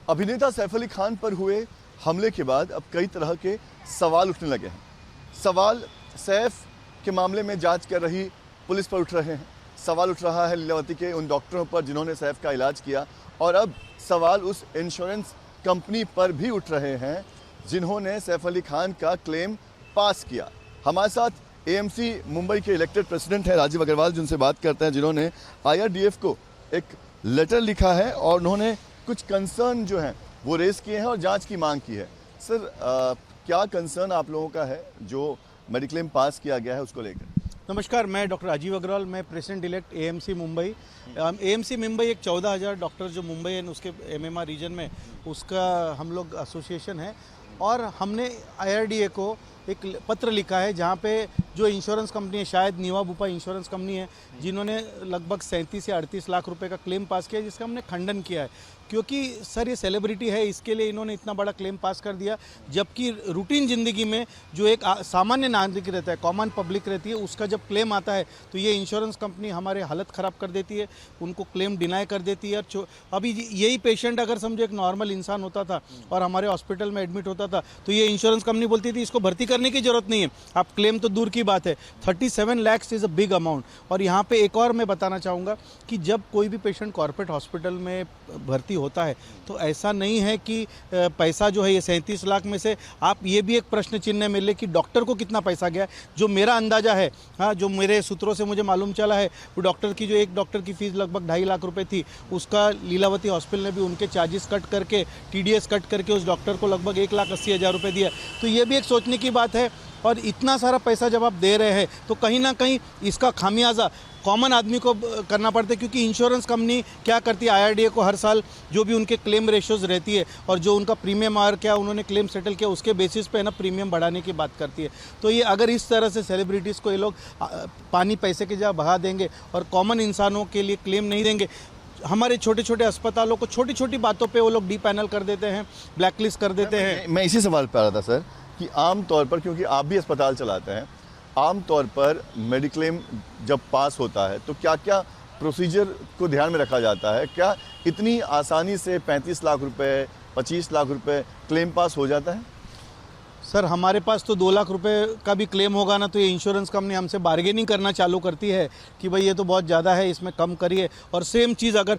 अभिनेता सैफ अली खान पर हुए हमले के बाद अब कई तरह के सवाल उठने लगे हैं। सवाल सैफ के मामले में जांच कर रही पुलिस पर उठ रहे हैं। सवाल उठ रहा है लीलावती के उन डॉक्टरों पर जिन्होंने सैफ का इलाज किया, और अब सवाल उस इंश्योरेंस कंपनी पर भी उठ रहे हैं जिन्होंने सैफ अली खान का क्लेम पास किया। हमारे साथ एएमसी मुंबई के इलेक्टेड प्रेसिडेंट हैं राजीव अग्रवाल, जिनसे बात करते हैं, जिन्होंने IRDF को एक लेटर लिखा है और उन्होंने कुछ कंसर्न जो हैं वो रेज किए हैं और जांच की मांग की है। सर, क्या कंसर्न आप लोगों का है जो मेडिक्लेम पास किया गया है उसको लेकर? नमस्कार, मैं डॉक्टर राजीव अग्रवाल, मैं president elect AMC Mumbai. AMC Mumbai एक 14,000 डॉक्टर जो मुंबई है उसके MMR रीजन में उसका हम लोग एसोसिएशन है, और हमने IRDA को एक पत्र लिखा है जहाँ पे जो इंश्योरेंस कंपनी है, शायद नीवा बुपा इंश्योरेंस कंपनी है, जिन्होंने लगभग 37 या 38 लाख रुपए का क्लेम पास किया, जिसका हमने खंडन किया है। क्योंकि सर ये सेलिब्रिटी है, इसके लिए इन्होंने इतना बड़ा क्लेम पास कर दिया, जबकि रूटीन ज़िंदगी में जो एक सामान्य नागरिक रहता है, कॉमन पब्लिक रहती है, उसका जब क्लेम आता है तो ये इंश्योरेंस कंपनी हमारे हालत ख़राब कर देती है, उनको क्लेम डिनाई कर देती है। अभी यही पेशेंट अगर समझो एक नॉर्मल इंसान होता था और हमारे हॉस्पिटल में एडमिट होता था तो ये इंश्योरेंस कंपनी बोलती थी इसको भर्ती करने की ज़रूरत नहीं है, आप क्लेम तो दूर की बात है। 37 lakh is a big amount. और यहाँ पे एक और मैं बताना चाहूँगा कि जब कोई भी पेशेंट कॉर्पोरेट हॉस्पिटल में भर्ती होता है तो ऐसा नहीं है कि पैसा जो है ये 37 लाख में से, आप ये भी एक प्रश्न चिन्ह मिले कि डॉक्टर को कितना पैसा गया। जो मेरा अंदाज़ा है, हाँ, जो मेरे सूत्रों से मुझे मालूम चला है, वो डॉक्टर की जो एक डॉक्टर की फ़ीस लगभग 2.5 लाख रुपए थी, उसका लीलावती हॉस्पिटल ने भी उनके चार्जेस कट करके, TDS कट करके उस डॉक्टर को लगभग 1,80,000 रुपये दिया। तो ये भी एक सोचने की बात है। और इतना सारा पैसा जब आप दे रहे हैं तो कहीं ना कहीं इसका खामियाजा कॉमन आदमी को करना पड़ता है, क्योंकि इंश्योरेंस कंपनी क्या करती है, IRDA को हर साल जो भी उनके क्लेम रेशोज़ रहती है और जो उनका प्रीमियम और क्या उन्होंने क्लेम सेटल किया उसके बेसिस पे है ना प्रीमियम बढ़ाने की बात करती है। तो ये अगर इस तरह से सेलिब्रिटीज़ को ये लोग पानी पैसे की जगह बहा देंगे और कॉमन इंसानों के लिए क्लेम नहीं देंगे, हमारे छोटे छोटे अस्पतालों को छोटी छोटी बातों पे वो लोग डीपैनल कर देते हैं, ब्लैकलिस्ट कर देते हैं। मैं इसी सवाल पर आ रहा था सर कि आम तौर पर, क्योंकि आप भी अस्पताल चलाते हैं, आम तौर पर मेडिक्लेम जब पास होता है तो क्या क्या प्रोसीजर को ध्यान में रखा जाता है? क्या इतनी आसानी से 35 लाख रुपए, 25 लाख रुपए क्लेम पास हो जाता है? सर, हमारे पास तो 2 लाख रुपए का भी क्लेम होगा ना तो ये इंश्योरेंस कंपनी हमसे बार्गेनिंग करना चालू करती है कि भाई ये तो बहुत ज़्यादा है, इसमें कम करिए। और सेम चीज़ अगर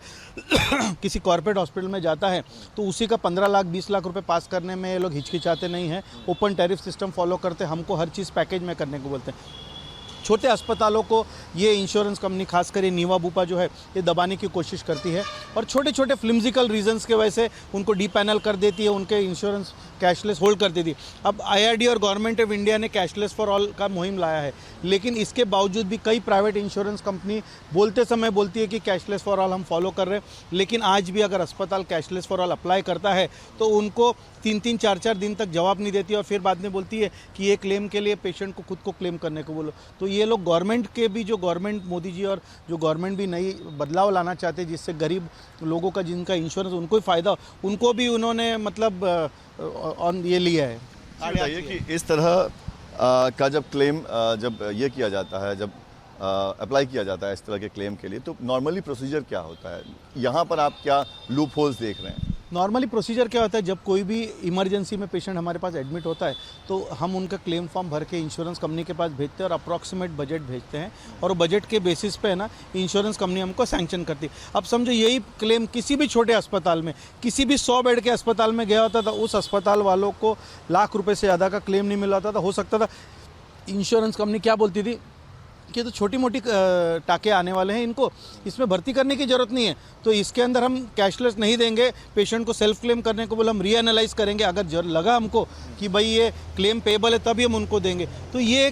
किसी कॉर्पोरेट हॉस्पिटल में जाता है तो उसी का 15 लाख 20 लाख रुपए पास करने में ये लोग हिचकिचाते नहीं हैं, ओपन टैरिफ सिस्टम फॉलो करते, हमको हर चीज़ पैकेज में करने को बोलते हैं। छोटे अस्पतालों को ये इंश्योरेंस कंपनी, खासकर ये नीवा बुपा जो है, ये दबाने की कोशिश करती है और छोटे छोटे फ्लिम्जिकल रीजंस के वजह से उनको डीपैनल कर देती है, उनके इंश्योरेंस कैशलेस होल्ड कर देती है। अब IRDA और गवर्नमेंट ऑफ इंडिया ने कैशलेस फॉर ऑल का मुहिम लाया है, लेकिन इसके बावजूद भी कई प्राइवेट इंश्योरेंस कंपनी बोलते समय बोलती है कि कैशलेस फॉर ऑल हम फॉलो कर रहे हैं, लेकिन आज भी अगर अस्पताल कैशलेस फॉर ऑल अप्लाई करता है तो उनको 3-3, 4-4 दिन तक जवाब नहीं देती और फिर बाद में बोलती है कि ये क्लेम के लिए पेशेंट को खुद को क्लेम करने को बोलो। तो ये लोग गवर्नमेंट के भी, जो गवर्नमेंट मोदी जी और जो गवर्नमेंट भी नई बदलाव लाना चाहते हैं जिससे गरीब लोगों का जिनका इंश्योरेंस उनको ही फ़ायदा, उनको भी उन्होंने मतलब ऑन ये लिया है। बताइए कि इस तरह का जब क्लेम जब ये किया जाता है, जब अप्लाई किया जाता है इस तरह के क्लेम के लिए, तो नॉर्मली प्रोसीजर क्या होता है? यहाँ पर आप क्या लूप होल्स देख रहे हैं? नॉर्मली प्रोसीजर क्या होता है, जब कोई भी इमरजेंसी में पेशेंट हमारे पास एडमिट होता है तो हम उनका क्लेम फॉर्म भर के इंश्योरेंस कंपनी के पास भेजते हैं और अप्रॉक्सीमेट बजट भेजते हैं, और बजट के बेसिस पे है ना इंश्योरेंस कंपनी हमको सैंक्शन करती है। अब समझो यही क्लेम किसी भी छोटे अस्पताल में, किसी भी 100 बेड के अस्पताल में गया होता था, उस अस्पताल वालों को लाख रुपये से ज़्यादा का क्लेम नहीं मिल रहा था। हो सकता था इंश्योरेंस कंपनी क्या बोलती थी कि तो छोटी मोटी टाके आने वाले हैं, इनको इसमें भर्ती करने की ज़रूरत नहीं है, तो इसके अंदर हम कैशलेस नहीं देंगे, पेशेंट को सेल्फ क्लेम करने को बोले हम रीएनालाइज करेंगे, अगर लगा हमको कि भाई ये क्लेम पेएबल है तभी हम उनको देंगे। तो ये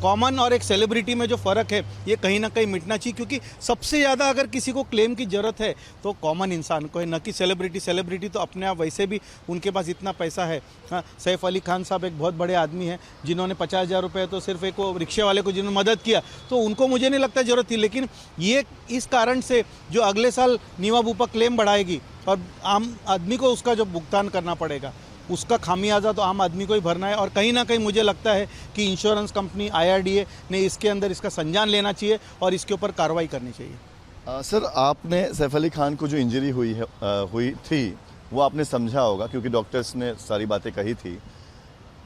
कॉमन और एक सेलिब्रिटी में जो फ़र्क है ये कहीं ना कहीं मिटना चाहिए, क्योंकि सबसे ज़्यादा अगर किसी को क्लेम की ज़रूरत है तो कॉमन इंसान को है, न कि सेलिब्रिटी। सेलिब्रिटी तो अपने आप वैसे भी उनके पास इतना पैसा है। हाँ, सैफ अली खान साहब एक बहुत बड़े आदमी हैं जिन्होंने 50,000 रुपये तो सिर्फ एक वो रिक्शे वाले को जिन्होंने मदद किया, तो उनको मुझे नहीं लगता ज़रूरत थी। लेकिन ये इस कारण से जो अगले साल नीवा बुपा क्लेम बढ़ाएगी और आम आदमी को उसका जो भुगतान करना पड़ेगा, उसका खामियाजा तो आम आदमी को ही भरना है। और कहीं ना कहीं मुझे लगता है कि इंश्योरेंस कंपनी IRDA ने इसके अंदर इसका संज्ञान लेना चाहिए और इसके ऊपर कार्रवाई करनी चाहिए। सर, आपने सैफ अली खान को जो इंजरी हुई थी वो आपने समझा होगा क्योंकि डॉक्टर्स ने सारी बातें कही थी।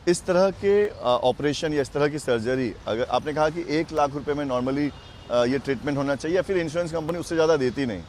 इस तरह के ऑपरेशन या इस तरह की सर्जरी, अगर आपने कहा कि 1 लाख रुपए में नॉर्मली ये ट्रीटमेंट होना चाहिए या फिर इंश्योरेंस कंपनी उससे ज़्यादा देती नहीं,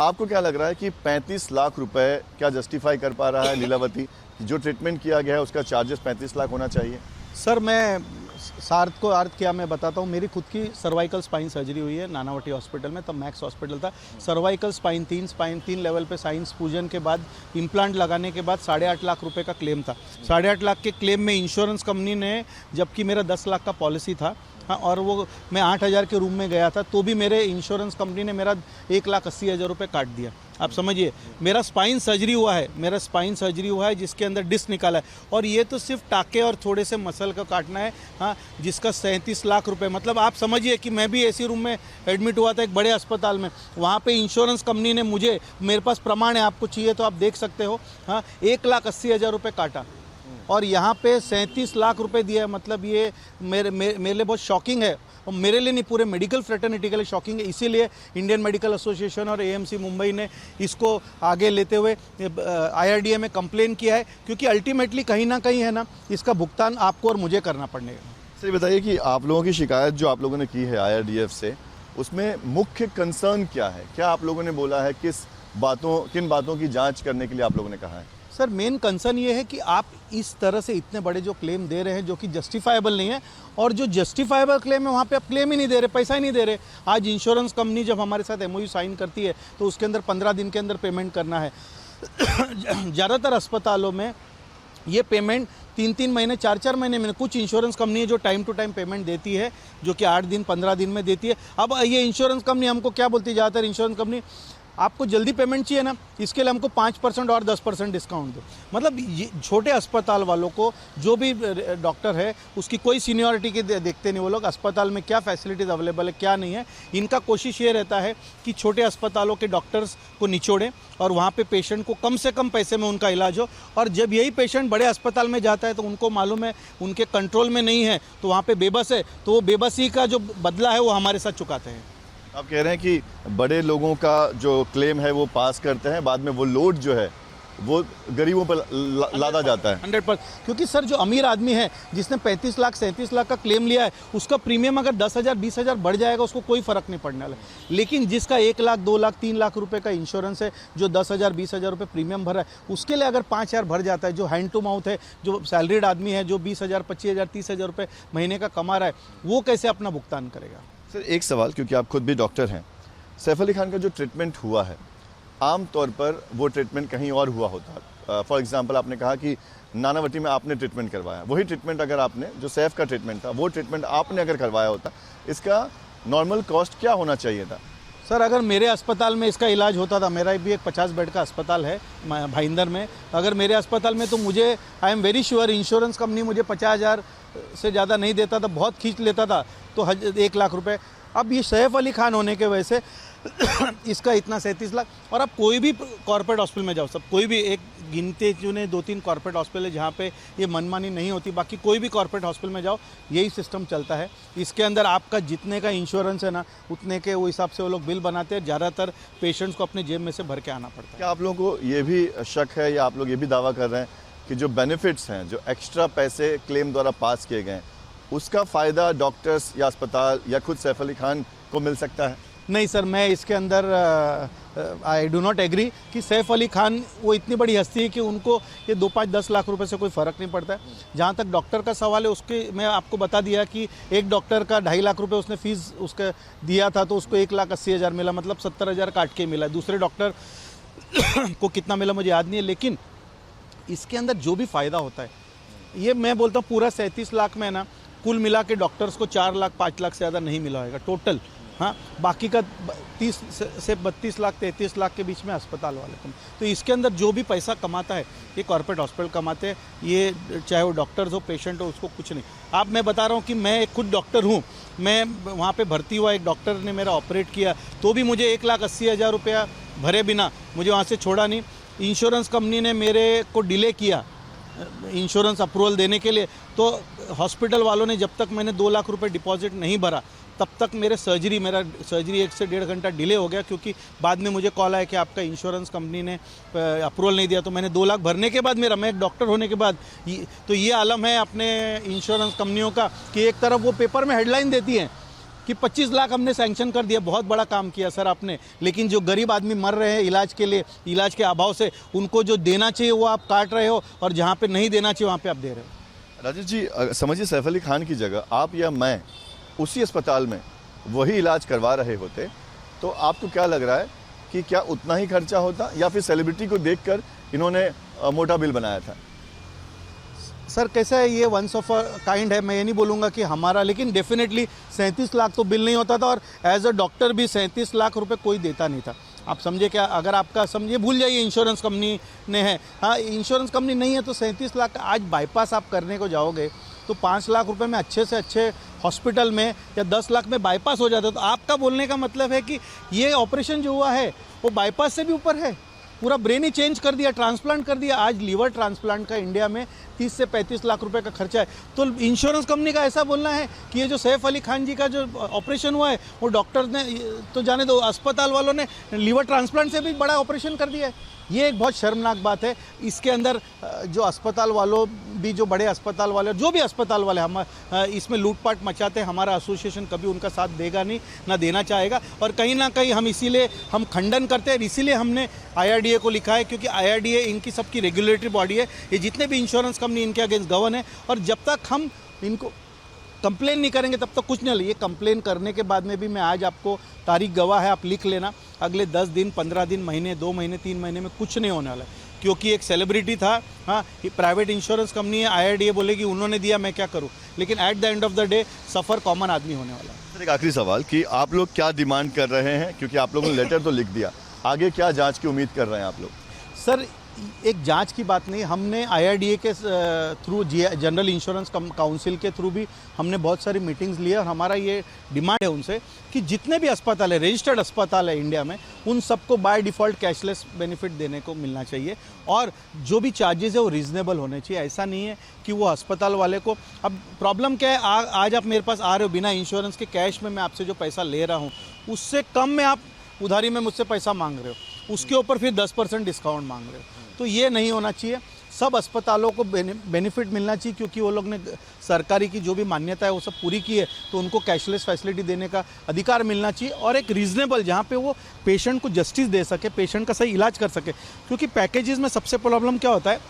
आपको क्या लग रहा है कि 35 लाख रुपए क्या जस्टिफाई कर पा रहा है लीलावती? जो ट्रीटमेंट किया गया है उसका चार्जेस 35 लाख होना चाहिए? सर मैं सार्थ को अर्थ क्या मैं बताता हूँ। मेरी खुद की सर्वाइकल स्पाइन सर्जरी हुई है नानावटी हॉस्पिटल में, तब मैक्स हॉस्पिटल था। सर्वाइकल स्पाइन 3 लेवल पे साइंस पूजन के बाद इम्प्लांट लगाने के बाद 8.5 लाख रुपए का क्लेम था। 8.5 लाख के क्लेम में इंश्योरेंस कंपनी ने, जबकि मेरा 10 लाख का पॉलिसी था, हाँ, और वो मैं 8,000 के रूम में गया था, तो भी मेरे इंश्योरेंस कंपनी ने मेरा 1,80,000 रुपये काट दिया। आप समझिए, मेरा स्पाइन सर्जरी हुआ है जिसके अंदर डिस्क निकाला है, और ये तो सिर्फ टाके और थोड़े से मसल का काटना है, हाँ, जिसका 37 लाख रुपए। मतलब आप समझिए कि मैं भी ऐसी रूम में एडमिट हुआ था एक बड़े अस्पताल में, वहाँ पे इंश्योरेंस कंपनी ने मुझे, मेरे पास प्रमाण है, आपको चाहिए तो आप देख सकते हो, हाँ, 1,80,000 रुपये काटा, और यहाँ पे 37 लाख रुपए दिया है। मतलब ये मेरे लिए बहुत शॉकिंग है, और मेरे लिए नहीं, पूरे मेडिकल फ्रेटर्निटी के लिए शॉकिंग है। इसीलिए इंडियन मेडिकल एसोसिएशन और एएमसी मुंबई ने इसको आगे लेते हुए IRDA में कंप्लेन किया है, क्योंकि अल्टीमेटली कहीं ना कहीं है ना, इसका भुगतान आपको और मुझे करना पड़ेगा। सर ये बताइए कि आप लोगों की शिकायत जो आप लोगों ने की है IRDF से, उसमें मुख्य कंसर्न क्या है? क्या आप लोगों ने बोला है? किन बातों की जाँच करने के लिए आप लोगों ने कहा है? सर मेन कंसर्न ये है कि आप इस तरह से इतने बड़े जो क्लेम दे रहे हैं जो कि जस्टिफाइबल नहीं है, और जो जस्टिफाइबल क्लेम है वहाँ पे आप क्लेम ही नहीं दे रहे, पैसा ही नहीं दे रहे। आज इंश्योरेंस कंपनी जब हमारे साथ MOU साइन करती है तो उसके अंदर 15 दिन के अंदर पेमेंट करना है। ज़्यादातर अस्पतालों में ये पेमेंट 3-3 महीने 4-4 महीने में, कुछ इंश्योरेंस कंपनी है जो टाइम टू टाइम पेमेंट देती है, जो कि 8 दिन 15 दिन में देती है। अब ये इंश्योरेंस कंपनी हमको क्या बोलती है, ज़्यादातर इंश्योरेंस कंपनी, आपको जल्दी पेमेंट चाहिए ना, इसके लिए हमको 5% और 10% डिस्काउंट दो। मतलब ये छोटे अस्पताल वालों को, जो भी डॉक्टर है उसकी कोई सीनियरिटी के देखते नहीं, वो लोग अस्पताल में क्या फैसिलिटीज़ अवेलेबल है क्या नहीं है, इनका कोशिश ये रहता है कि छोटे अस्पतालों के डॉक्टर्स को निचोड़ें और वहाँ पे पेशेंट को कम से कम पैसे में उनका इलाज हो। और जब यही पेशेंट बड़े अस्पताल में जाता है तो उनको मालूम है उनके कंट्रोल में नहीं है, तो वहाँ पर बेबस है, तो वो बेबसी का जो बदला है वो हमारे साथ चुकाते हैं। आप कह रहे हैं कि बड़े लोगों का जो क्लेम है वो पास करते हैं, बाद में वो लोड जो है वो गरीबों पर लादा जाता है। 100%, क्योंकि सर जो अमीर आदमी है जिसने 35 लाख 37 लाख का क्लेम लिया है, उसका प्रीमियम अगर 10,000 20,000 बढ़ जाएगा उसको कोई फर्क नहीं पड़ने वाला। लेकिन जिसका 1 लाख 2 लाख 3 लाख रुपए का इंश्योरेंस है, जो 10,000 20,000 रुपये प्रीमियम भरा है, उसके लिए अगर 5,000 भर जाता है, जो हैंड टू माउथ है, जो सैलरीड आदमी है, जो 20,000 25,000 30,000 रुपये महीने का कमा रहा है, वो कैसे अपना भुगतान करेगा? सर एक सवाल, क्योंकि आप खुद भी डॉक्टर हैं, सैफ अली खान का जो ट्रीटमेंट हुआ है, आम तौर पर वो ट्रीटमेंट कहीं और हुआ होता। फॉर एग्जांपल आपने कहा कि नानावटी में आपने ट्रीटमेंट करवाया, वही ट्रीटमेंट अगर आपने, जो सैफ का ट्रीटमेंट था, वो ट्रीटमेंट आपने अगर करवाया होता, इसका नॉर्मल कॉस्ट क्या होना चाहिए था? सर अगर मेरे अस्पताल में इसका इलाज होता था, मेरा भी एक 50 बेड का अस्पताल है भाईंदर में, अगर मेरे अस्पताल में, तो मुझे, I am very sure, insurance company मुझे 50,000 से ज़्यादा नहीं देता था, बहुत खींच लेता था, तो 1 लाख रुपए। अब ये सैफ अली खान होने के वजह से इसका इतना 37 लाख। और आप कोई भी कॉर्पोरेट हॉस्पिटल में जाओ, सब कोई भी एक गिनते चुने 2-3 कॉर्पोरेट हॉस्पिटल है जहाँ पे ये मनमानी नहीं होती, बाकी कोई भी कॉर्पोरेट हॉस्पिटल में जाओ यही सिस्टम चलता है। इसके अंदर आपका जितने का इंश्योरेंस है ना, उतने के वो हिसाब से वो लोग बिल बनाते हैं, ज़्यादातर पेशेंट्स को अपने जेब में से भर के आना पड़ता है। क्या आप लोगों को ये भी शक है या आप लोग ये भी दावा कर रहे हैं कि जो बेनिफिट्स हैं, जो एक्स्ट्रा पैसे क्लेम द्वारा पास किए गए, उसका फ़ायदा डॉक्टर्स या अस्पताल या खुद सैफ अली खान को मिल सकता है? नहीं सर, मैं इसके अंदर आई डू नॉट एग्री कि सैफ अली खान वो इतनी बड़ी हस्ती है कि उनको ये 2-5-10 लाख रुपए से कोई फ़र्क नहीं पड़ता है। जहाँ तक डॉक्टर का सवाल है, उसके मैं आपको बता दिया कि एक डॉक्टर का 2.5 लाख रुपए उसने फीस उसका दिया था, तो उसको 1,80,000 मिला, मतलब 70,000 काट के मिला। दूसरे डॉक्टर को कितना मिला मुझे याद नहीं है, लेकिन इसके अंदर जो भी फ़ायदा होता है, ये मैं बोलता हूँ पूरा 37 लाख में ना, कुल मिला के डॉक्टर्स को 4 लाख 5 लाख से ज़्यादा नहीं मिला होगा टोटल। हाँ, बाकी का 30 से 32 लाख 33 लाख के बीच में अस्पताल वाले को। तो इसके अंदर जो भी पैसा कमाता है, ये कॉर्पोरेट हॉस्पिटल कमाते हैं, ये चाहे वो डॉक्टर्स हो पेशेंट हो, उसको कुछ नहीं। आप, मैं बता रहा हूँ कि मैं खुद डॉक्टर हूँ, मैं वहाँ पे भर्ती हुआ, एक डॉक्टर ने मेरा ऑपरेट किया, तो भी मुझे 1,80,000 रुपया भरे बिना मुझे वहाँ से छोड़ा नहीं। इंश्योरेंस कंपनी ने मेरे को डिले किया, इंश्योरेंस अप्रूवल देने के लिए, तो हॉस्पिटल वालों ने जब तक मैंने 2 लाख रुपए डिपॉजिट नहीं भरा तब तक मेरा सर्जरी 1 से 1.5 घंटा डिले हो गया, क्योंकि बाद में मुझे कॉल आया कि आपका इंश्योरेंस कंपनी ने अप्रूवल नहीं दिया। तो मैंने 2 लाख भरने के बाद मैं एक डॉक्टर होने के बाद तो ये आलम है अपने इंश्योरेंस कंपनियों का कि एक तरफ वो पेपर में हेडलाइन देती हैं कि 25 लाख हमने सैंक्शन कर दिया, बहुत बड़ा काम किया सर आपने, लेकिन जो गरीब आदमी मर रहे हैं इलाज के लिए, इलाज के अभाव से, उनको जो देना चाहिए वो आप काट रहे हो, और जहाँ पे नहीं देना चाहिए वहाँ पे आप दे रहे हो। राजेश जी, समझिए सैफ अली खान की जगह आप या मैं उसी अस्पताल में वही इलाज करवा रहे होते तो आपको क्या लग रहा है कि क्या उतना ही खर्चा होता, या फिर सेलिब्रिटी को देखकर इन्होंने मोटा बिल बनाया था? सर कैसा है, ये वंस ऑफ अ काइंड है, मैं ये नहीं बोलूँगा कि हमारा, लेकिन डेफिनेटली 37 लाख तो बिल नहीं होता था, और एज अ डॉक्टर भी 37 लाख रुपए कोई देता नहीं था। आप समझे क्या, अगर आपका समझिए भूल जाइए इंश्योरेंस कंपनी ने है, हाँ इंश्योरेंस कंपनी नहीं है तो 37 लाख। आज बाईपास आप करने को जाओगे तो 5 लाख रुपए में अच्छे से अच्छे हॉस्पिटल में या 10 लाख में बाईपास हो जाता है। तो आपका बोलने का मतलब है कि ये ऑपरेशन जो हुआ है वो बाईपास से भी ऊपर है, पूरा ब्रेन ही चेंज कर दिया, ट्रांसप्लांट कर दिया। आज लीवर ट्रांसप्लांट का इंडिया में 30 से 35 लाख रुपए का खर्चा है। तो इंश्योरेंस कंपनी का ऐसा बोलना है कि ये जो सैफ अली खान जी का जो ऑपरेशन हुआ है वो डॉक्टर ने तो जाने दो, अस्पताल वालों ने लीवर ट्रांसप्लांट से भी बड़ा ऑपरेशन कर दिया है। ये एक बहुत शर्मनाक बात है। इसके अंदर जो अस्पताल वालों भी, जो बड़े अस्पताल वाले, जो भी अस्पताल वाले हम इसमें लूटपाट मचाते हैं, हमारा एसोसिएशन कभी उनका साथ देगा नहीं, ना देना चाहेगा। और कहीं ना कहीं हम इसीलिए हम खंडन करते हैं, इसीलिए हमने IRDA को लिखा है, क्योंकि IRDA इनकी सबकी रेगुलेटरी बॉडी है। ये जितने भी इंश्योरेंस कंपनी इनके अगेंस्ट गवर्न है, और जब तक हम इनको कंप्लेन नहीं करेंगे तब तक कुछ नहीं होगा। ये कंप्लेन करने के बाद में भी मैं आज आपको तारीख गवाह है, आप लिख लेना, अगले 10 दिन 15 दिन महीने 2 महीने 3 महीने में कुछ नहीं होने वाला है। क्योंकि एक सेलिब्रिटी था, हाँ प्राइवेट इंश्योरेंस कंपनी है, IRDA बोलेगी उन्होंने दिया मैं क्या करूं, लेकिन at the end of the day suffer common आदमी होने वाला है। सर एक आखिरी सवाल कि आप लोग क्या डिमांड कर रहे हैं, क्योंकि आप लोगों ने लेटर तो लिख दिया, आगे क्या जांच की उम्मीद कर रहे हैं आप लोग? सर एक जांच की बात नहीं, हमने IRDA के थ्रू, जनरल इंश्योरेंस काउंसिल के थ्रू भी हमने बहुत सारी मीटिंग्स ली है, और हमारा ये डिमांड है उनसे कि जितने भी अस्पताल है, रजिस्टर्ड अस्पताल है इंडिया में, उन सबको बाय डिफ़ॉल्ट कैशलेस बेनिफिट देने को मिलना चाहिए, और जो भी चार्जेस है वो रीज़नेबल होने चाहिए। ऐसा नहीं है कि वो अस्पताल वाले को, अब प्रॉब्लम क्या है, आज आप मेरे पास आ रहे हो बिना इंश्योरेंस के, कैश में मैं आपसे जो पैसा ले रहा हूँ उससे कम में आप उधारी में मुझसे पैसा मांग रहे हो, उसके ऊपर फिर 10% डिस्काउंट मांग रहे हो। तो ये नहीं होना चाहिए। सब अस्पतालों को बेनिफिट मिलना चाहिए, क्योंकि वो लोग ने सरकारी की जो भी मान्यता है वो सब पूरी की है, तो उनको कैशलेस फैसिलिटी देने का अधिकार मिलना चाहिए, और एक रीज़नेबल जहाँ पे वो पेशेंट को जस्टिस दे सके, पेशेंट का सही इलाज कर सके। क्योंकि पैकेजेस में सबसे प्रॉब्लम क्या होता है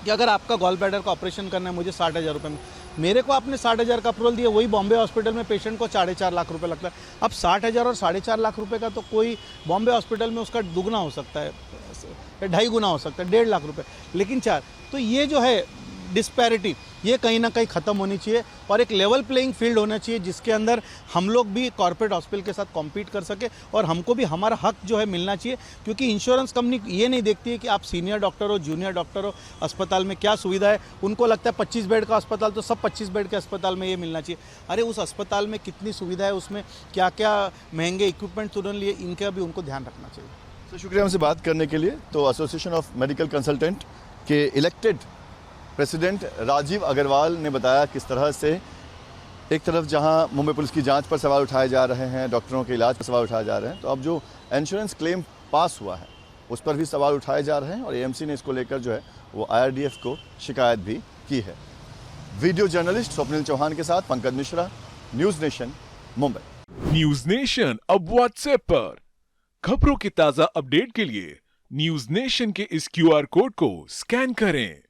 कि अगर आपका गॉल ब्लैडर का ऑपरेशन करना है मुझे 60,000 रुपये में, मेरे को आपने 60,000 का अप्रूवल दिया, वही बॉम्बे हॉस्पिटल में पेशेंट को 4.5 लाख रुपए लगता है। अब 60,000 और 4.5 लाख रुपए का तो कोई बॉम्बे हॉस्पिटल में उसका दुगना हो सकता है, 2.5 गुना हो सकता है, 1.5 लाख रुपए, लेकिन 4। तो ये जो है डिस्पैरिटी, ये कहीं ना कहीं ख़त्म होनी चाहिए, और एक लेवल प्लेइंग फील्ड होना चाहिए जिसके अंदर हम लोग भी कॉर्पोरेट हॉस्पिटल के साथ कॉम्पीट कर सके, और हमको भी हमारा हक जो है मिलना चाहिए। क्योंकि इंश्योरेंस कंपनी ये नहीं देखती है कि आप सीनियर डॉक्टर हो, जूनियर डॉक्टर हो, अस्पताल में क्या सुविधा है। उनको लगता है 25 बेड का अस्पताल तो सब 25 बेड के अस्पताल में ये मिलना चाहिए। अरे उस अस्पताल में कितनी सुविधा है, उसमें क्या क्या महंगे इक्विपमेंट्स उन्होंने लिए, इनका भी उनको ध्यान रखना चाहिए। तो शुक्रिया हमसे बात करने के लिए। तो एसोसिएशन ऑफ मेडिकल कंसल्टेंट के इलेक्टेड प्रेसिडेंट राजीव अग्रवाल ने बताया किस तरह से एक तरफ जहां मुंबई पुलिस की जांच पर सवाल उठाए जा रहे हैं, डॉक्टरों के इलाज पर सवाल उठाए जा रहे हैं, तो अब जो इंश्योरेंस क्लेम पास हुआ है उस पर भी सवाल उठाए जा रहे हैं, और AMC ने इसको लेकर जो है वो IRDF को शिकायत भी की है। वीडियो जर्नलिस्ट स्वप्निल चौहान के साथ Pankaj Mishra, news nation, Mumbai. News nation अब व्हाट्सएप पर खबरों के ताज़ा अपडेट के लिए न्यूज़ नेशन के इस QR कोड को स्कैन करें।